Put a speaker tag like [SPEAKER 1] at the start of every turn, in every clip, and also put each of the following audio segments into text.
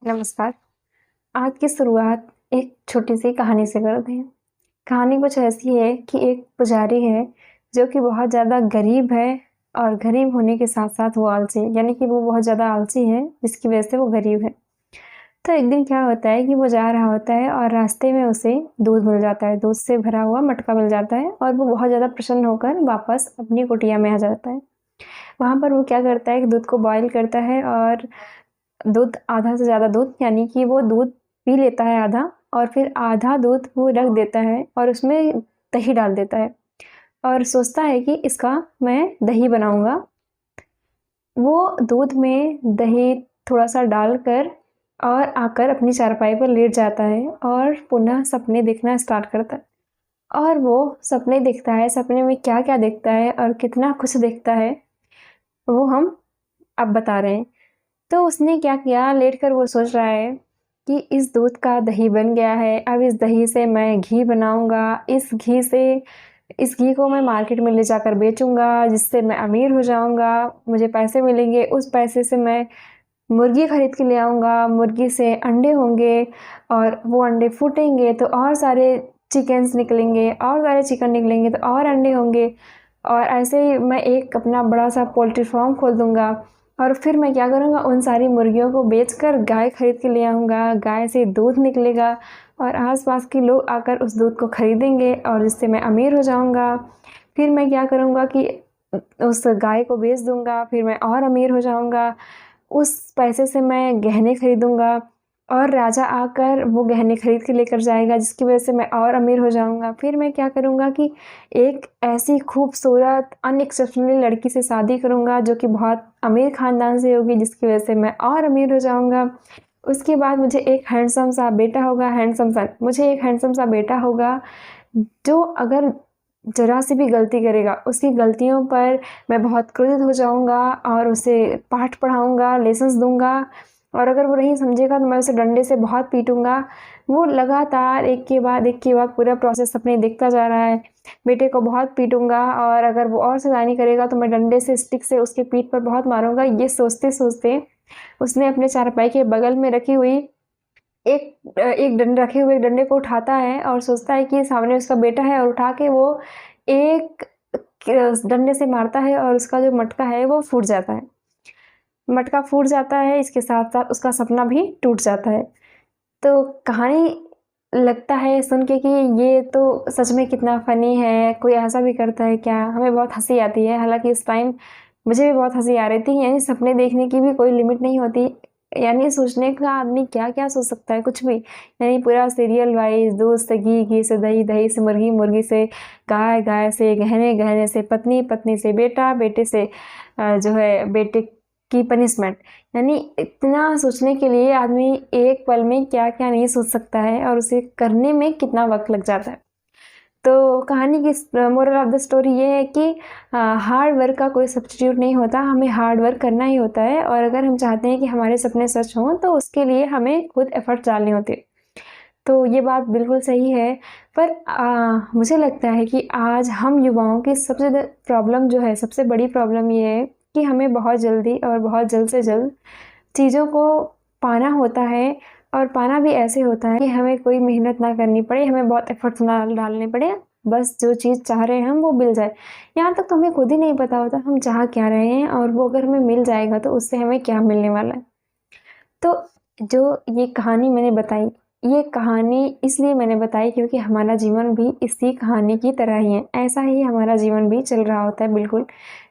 [SPEAKER 1] नमस्कार। आज की शुरुआत एक छोटी सी कहानी से करते हैं। कहानी कुछ ऐसी है कि एक पुजारी है जो कि बहुत ज़्यादा गरीब है और गरीब होने के साथ-साथ वो आलसी है, यानी कि वो बहुत ज़्यादा आलसी है जिसकी वज़ह से वो गरीब है। तो एक दिन क्या होता है कि वो जा रहा होता है और रास्ते में उसे दूध मिल जाता है, दूध से भरा हुआ मटका मिल जाता है और वो बहुत ज़्यादा प्रसन्न होकर वापस अपनी कुटिया में आ जाता है। वहाँ पर वो क्या करता है कि दूध को बॉयल करता है और दूध आधा से ज़्यादा दूध यानी कि वो दूध पी लेता है आधा और फिर आधा दूध वो रख देता है और उसमें दही डाल देता है और सोचता है कि इसका मैं दही बनाऊँगा। वो दूध में दही थोड़ा-सा डालकर और आकर अपनी चारपाई पर लेट जाता है और पुनः सपने देखना स्टार्ट करता है। और वो सपने देखता है, सपने में क्या-क्या देखता है और कितना कुछ देखता है, वो हम अब बता रहे हैं। तो उसने क्या किया, लेटकर वो सोच रहा है कि इस दूध का दही बन गया है, अब इस दही से मैं घी बनाऊँगा, इस घी को मैं मार्केट में ले जाकर बेचूँगा, जिससे मैं अमीर हो जाऊँगा, मुझे पैसे मिलेंगे, उस पैसे से मैं मुर्गी खरीद के ले आऊँगा, मुर्गी से अंडे होंगे और वो अंडे फूटेंगे तो और सारे चिकन्स निकलेंगे और सारे चिकन निकलेंगे तो और अंडे होंगे और ऐसे ही मैं एक अपना बड़ा-सा पोल्ट्री फार्म खोल दूँगा और फिर मैं क्या करूँगा, उन सारी मुर्गियों को बेचकर गाय खरीद के ले आऊँगा, गाय से दूध निकलेगा और आस-पास के लोग आकर उस दूध को खरीदेंगे और जिससे मैं अमीर हो जाऊँगा। फिर मैं क्या करूँगा कि उस गाय को बेच दूँगा, फिर मैं और अमीर हो जाऊँगा। उस पैसे से मैं गहने खरीदूँगा और राजा आकर वो गहने खरीद के लेकर जाएगा, जिसकी वजह से मैं और अमीर हो जाऊँगा। फिर मैं क्या करूँगा कि एक ऐसी खूबसूरत अनएक्सेप्शनल लड़की से शादी करूँगा जो कि बहुत अमीर ख़ानदान से होगी, जिसकी वजह से मैं और अमीर हो जाऊँगा। उसके बाद मुझे एक हैंडसम सा बेटा होगा, हैंडसम सन मुझे एक हैंडसम सा बेटा होगा, जो अगर ज़रा सी भी गलती करेगा, उसकी गलतियों पर मैं बहुत क्रोधित हो जाऊँगा और उसे पाठ पढ़ाऊँगा, लेसन्स दूँगा और अगर वो नहीं समझेगा तो मैं उसे डंडे से बहुत पीटूँगा। वो लगातार एक के बाद पूरा प्रोसेस अपने देखता जा रहा है। बेटे को बहुत पीटूँगा और अगर वो और शैतानी करेगा तो मैं डंडे से, स्टिक से उसके पीठ पर बहुत मारूँगा। ये सोचते-सोचते उसने अपने चारपाई के बगल में रखी हुई एक डंडे को उठाता है और सोचता है कि सामने उसका बेटा है और उठा के वो एक डंडे से मारता है और उसका जो मटका है वो फूट जाता है। मटका फूट जाता है, इसके साथ-साथ उसका सपना भी टूट जाता है। तो कहानी लगता है सुन के कि ये तो सच में कितना फ़नी है, कोई ऐसा भी करता है क्या? हमें बहुत हँसी आती है, हालाँकि उस टाइम मुझे भी बहुत हँसी आ रही थी, यानी सपने देखने की भी कोई लिमिट नहीं होती। यानी सोचने का आदमी क्या-क्या सोच सकता है, कुछ भी। यानी पूरा सीरियल वाइज़ दूध से घी, घी से दही, दही से मुर्गी, मुर्गी से गाय, गाय से गहने, गहने से पत्नी, पत्नी से बेटा, बेटे से जो है बेटे की पनिशमेंट। यानी इतना सोचने के लिए आदमी एक पल में क्या-क्या नहीं सोच सकता है और उसे करने में कितना वक़्त लग जाता है। तो कहानी की मोरल ऑफ़ द स्टोरी ये है कि हार्ड वर्क का कोई सब्स्टिट्यूट नहीं होता, हमें हार्ड वर्क करना ही होता है और अगर हम चाहते हैं कि हमारे सपने सच हों, तो उसके लिए हमें खुद एफ़र्ट्स डालने होते हैं। तो ये बात बिल्कुल सही है, पर मुझे लगता है कि आज हम युवाओं की सबसे प्रॉब्लम जो है, सबसे बड़ी प्रॉब्लम ये है कि हमें बहुत जल्दी और बहुत जल्द से जल्द चीज़ों को पाना होता है और पाना भी ऐसे होता है कि हमें कोई मेहनत ना करनी पड़े, हमें बहुत एफ़र्ट्स ना डालने पड़े, बस जो चीज़ चाह रहे हैं हम वो मिल जाए। यहाँ तक तो हमें खुद ही नहीं पता होता हम चाह क्या रहे हैं और वो अगर हमें मिल जाएगा तो उससे हमें क्या मिलने वाला है। तो जो ये कहानी मैंने बताई, ये कहानी इसलिए मैंने बताई क्योंकि हमारा जीवन भी इसी कहानी की तरह ही है। ऐसा ही हमारा जीवन भी चल रहा होता है बिल्कुल,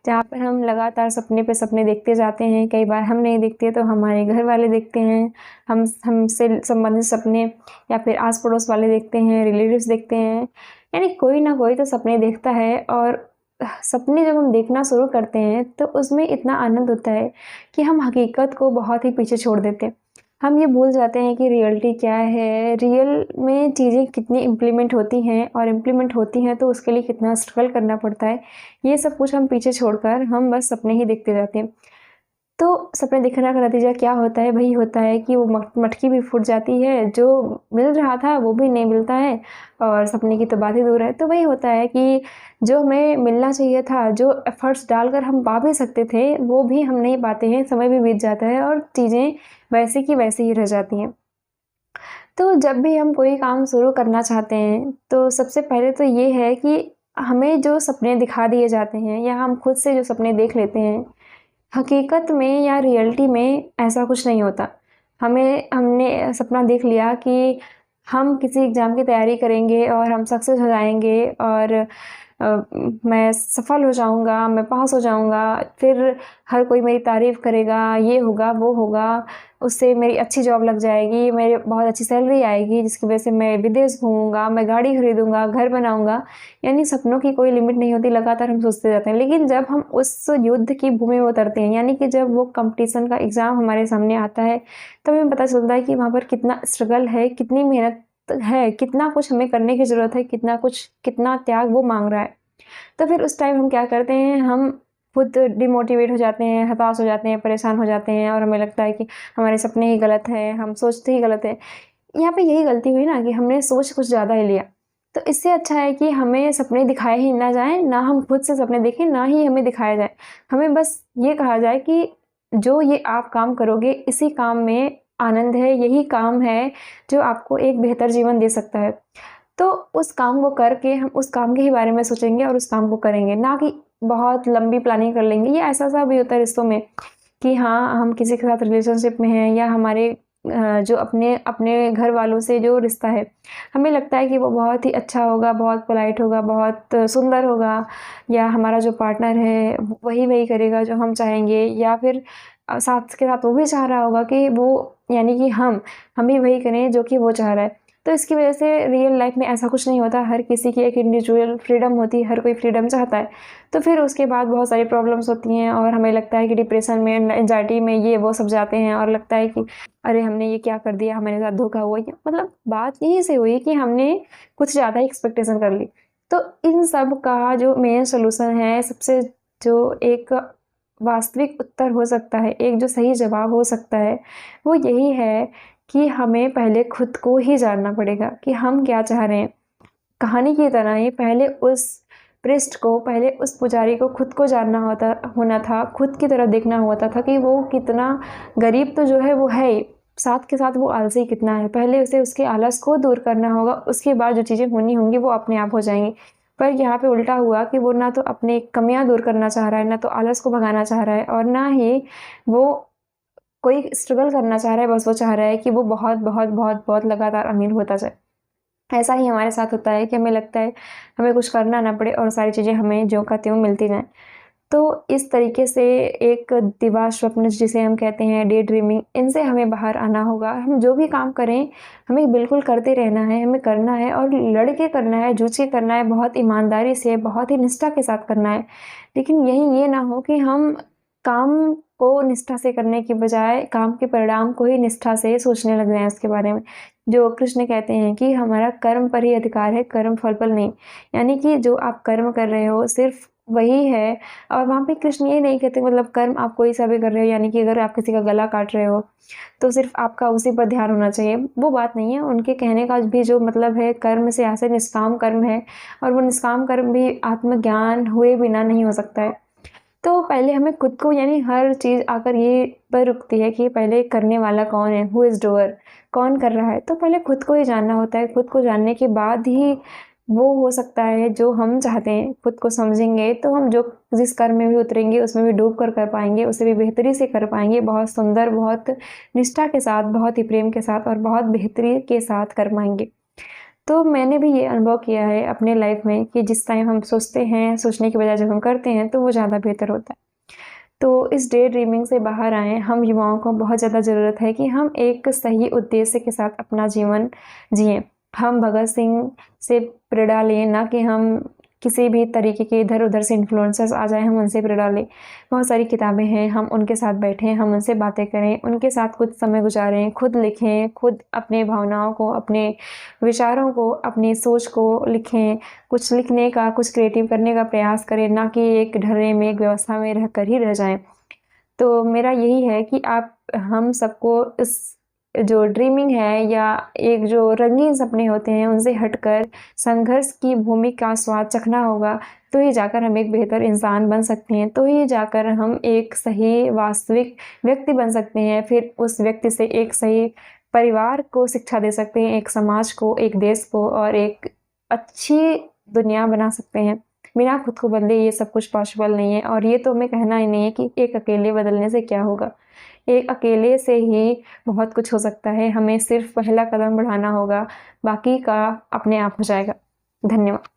[SPEAKER 1] जहाँ पर हम लगातार सपने पे सपने देखते जाते हैं। कई बार हम नहीं देखते तो हमारे घर वाले देखते हैं, हमसे संबंधित सपने या फिर आस-पड़ोस वाले देखते हैं, रिलेटिव्स देखते हैं। यानी कोई ना कोई तो सपने देखता है और सपने जब हम देखना शुरू करते हैं तो उसमें इतना आनंद होता है कि हम हकीकत को बहुत ही पीछे छोड़ देते हैं। हम ये भूल जाते हैं कि रियलिटी क्या है, रियल में चीज़ें कितनी इम्प्लीमेंट होती हैं और इम्प्लीमेंट होती हैं तो उसके लिए कितना स्ट्रगल करना पड़ता है। ये सब कुछ हम पीछे छोड़कर हम बस सपने ही देखते जाते हैं। तो सपने देखने का नतीजा क्या होता है? वही होता है कि वो मटकी भी फूट जाती है, जो मिल रहा था वो भी नहीं मिलता है और सपने की तो बात ही दूर है। तो वही होता है कि जो हमें मिलना चाहिए था, जो एफ़र्ट्स डालकर हम पा भी सकते थे, वो भी हम नहीं पाते हैं, समय भी बीत जाता है और चीज़ें वैसी की वैसी ही रह जाती हैं। तो जब भी हम कोई काम शुरू करना चाहते हैं, तो सबसे पहले तो ये है कि हमें जो सपने दिखा दिए जाते हैं या हम खुद से जो सपने देख लेते हैं, हकीकत में या रियलिटी में ऐसा कुछ नहीं होता। हमने सपना देख लिया कि हम किसी एग्ज़ाम की तैयारी करेंगे और हम सक्सेस हो जाएँगे और मैं सफल हो जाऊँगा, मैं पास हो जाऊँगा, फिर हर कोई मेरी तारीफ़ करेगा, ये होगा, वो होगा, उससे मेरी अच्छी जॉब लग जाएगी, मेरी बहुत अच्छी सैलरी आएगी जिसकी वजह से मैं विदेश घूमूँगा, मैं गाड़ी खरीदूँगा, घर बनाऊँगा। यानी सपनों की कोई लिमिट नहीं होती, लगातार हम सोचते जाते हैं। लेकिन जब हम उस युद्ध की भूमि में उतरते हैं, यानी कि जब वो कॉम्पिटिशन का एग्ज़ाम हमारे सामने आता है, तब हमें पता चलता है कि वहाँ पर कितना स्ट्रगल है, कितनी मेहनत है, कितना कुछ हमें करने की ज़रूरत है, कितना त्याग वो माँग रहा है। तो फिर उस टाइम हम क्या करते हैं, हम खुद डिमोटिवेट हो जाते हैं, हताश हो जाते हैं, परेशान हो जाते हैं और हमें लगता है कि हमारे सपने ही गलत हैं, हम सोचते ही गलत हैं। यहाँ पे यही गलती हुई ना कि हमने सोच कुछ ज़्यादा ही लिया। तो इससे अच्छा है कि हमें सपने दिखाए ही ना जाएँ, ना हम खुद से सपने देखें, ना ही हमें दिखाया जाए। हमें बस ये कहा जाए कि जो ये आप काम करोगे, इसी काम में आनंद है, यही काम है जो आपको एक बेहतर जीवन दे सकता है। तो उस काम को करके हम उस काम के ही बारे में सोचेंगे और उस काम को करेंगे, ना कि बहुत लंबी प्लानिंग कर लेंगे। ये ऐसा-सा भी होता है रिश्तों में कि हाँ, हम किसी के साथ रिलेशनशिप में हैं या हमारे जो अपने अपने घर वालों से जो रिश्ता है, हमें लगता है कि वो बहुत ही अच्छा होगा, बहुत पोलाइट होगा, बहुत सुंदर होगा या हमारा जो पार्टनर है वही करेगा जो हम चाहेंगे या फिर साथ के साथ वो भी चाह रहा होगा कि वो यानी कि हम भी वही करें जो कि वो चाह रहा है। तो इसकी वजह से रियल लाइफ़ में ऐसा कुछ नहीं होता, हर किसी की एक इंडिविजुअल फ्रीडम होती है, हर कोई फ्रीडम चाहता है। तो फिर उसके बाद बहुत सारी प्रॉब्लम्स होती हैं और हमें लगता है कि डिप्रेशन में, एंग्ज़ायटी में ये वो सब जाते हैं और लगता है कि अरे! हमने ये क्या कर दिया, हमारे साथ धोखा हुआ ये मतलब बात यहीं से हुई कि हमने कुछ ज़्यादा ही एक्सपेक्टेशन कर ली। तो इन सब का जो मेन सॉल्यूशन है, सबसे जो एक वास्तविक उत्तर हो सकता है, एक जो सही जवाब हो सकता है, वो यही है कि हमें पहले खुद को ही जानना पड़ेगा कि हम क्या चाह रहे हैं। कहानी की तरह ही पहले उस पृष्ठ को, पहले उस पुजारी को खुद को जानना होना था, खुद की तरफ देखना होता था कि वो कितना गरीब तो जो है वो है ही, साथ के साथ वो आलसी कितना है। पहले उसे उसके आलस को दूर करना होगा, उसके बाद जो चीज़ें होनी होंगी वो अपने आप हो जाएँगी। पर यहाँ पे उल्टा हुआ कि वो ना तो अपनी कमियाँ दूर करना चाह रहा है, ना तो आलस को भगाना चाह रहा है और ना ही वो कोई स्ट्रगल करना चाह रहा है, बस वो चाह रहा है कि वो बहुत, बहुत, बहुत, बहुत लगातार अमीर होता जाए। ऐसा ही हमारे साथ होता है कि हमें लगता है हमें कुछ करना ना पड़े और सारी चीज़ें हमें ज्यों का त्यों मिलती जाएँ। तो इस तरीके से एक दिवा स्वप्न जिसे हम कहते हैं, डे ड्रीमिंग, इनसे हमें बाहर आना होगा। हम जो भी काम करें, हमें बिल्कुल करते रहना है, हमें करना है और लड़ के करना है, जूझ के करना है, बहुत ईमानदारी से, बहुत ही निष्ठा के साथ करना है। लेकिन यहीं ये ना हो कि हम काम को निष्ठा से करने की बजाय काम के परिणाम को ही निष्ठा से सोचने लग जाएँ उसके बारे में। जो कृष्ण कहते हैं कि हमारा कर्म पर ही अधिकार है, कर्म फल पर नहीं। यानी कि जो आप कर्म कर रहे हो सिर्फ़ वही है और वहाँ पे कृष्ण ये नहीं कहते मतलब कर्म आप कोई सा भी कर रहे हो यानी कि अगर आप किसी का गला काट रहे हो, तो सिर्फ़ आपका उसी पर ध्यान होना चाहिए, वो बात नहीं है। उनके कहने का भी जो मतलब है कर्म से ऐसे निष्काम कर्म है और वो निष्काम कर्म भी आत्मज्ञान हुए बिना नहीं हो सकता है। तो पहले हमें खुद को यानी हर चीज़ आकर ये पर रुकती है कि पहले करने वाला कौन है, हू इज़ डूअर, कौन कर रहा है? तो पहले खुद को ही जानना होता है, खुद को जानने के बाद ही वो हो सकता है जो हम चाहते हैं। खुद को समझेंगे तो हम जो जिस कर्म में भी उतरेंगे उसमें भी डूब कर पाएँगे, उसे भी बेहतरी से कर पाएँगे, बहुत सुंदर, बहुत निष्ठा के साथ, बहुत ही प्रेम के साथ और बहुत बेहतरी के साथ कर पाएँगे। तो मैंने भी ये अनुभव किया है अपने लाइफ़ में कि जिस टाइम हम सोचते हैं, सोचने की बजाय जब हम करते हैं तो वो ज़्यादा बेहतर होता है। तो इस डे ड्रीमिंग से बाहर आएँ, हम युवाओं को बहुत ज़्यादा ज़रूरत है कि हम एक सही उद्देश्य के साथ अपना जीवन जिएँ। हम भगत सिंह से प्रेरणा लें, ना कि हम किसी भी तरीके के इधर-उधर से इन्फ्लुएंसर्स आ जाएँ, हम उनसे प्रेरणा लें। बहुत सारी किताबें हैं, हम उनके साथ बैठें, हम उनसे बातें करें, उनके साथ कुछ समय गुज़ारें, खुद लिखें, खुद अपने भावनाओं को, अपने विचारों को, अपनी सोच को लिखें। कुछ लिखने का, कुछ क्रिएटिव करने का प्रयास करें, ना कि एक ढर्रे में, एक व्यवस्था में रहकर ही रह जाएँ। तो मेरा यही है कि आप हम सबको इस जो ड्रीमिंग है या एक जो रंगीन सपने होते हैं उनसे हटकर संघर्ष की भूमि का स्वाद चखना होगा, तो ही जाकर हम एक बेहतर इंसान बन सकते हैं, तो ही जाकर हम एक सही वास्तविक व्यक्ति बन सकते हैं। फिर उस व्यक्ति से एक सही परिवार को शिक्षा दे सकते हैं, एक समाज को, एक देश को और एक अच्छी दुनिया बना सकते हैं। बिना खुद को बदले ये सब कुछ पॉसिबल नहीं है और ये तो हमें कहना ही नहीं है कि एक अकेले बदलने से क्या होगा। एक अकेले से ही बहुत कुछ हो सकता है, हमें सिर्फ पहला कदम बढ़ाना होगा, बाकी का अपने आप हो जाएगा। धन्यवाद।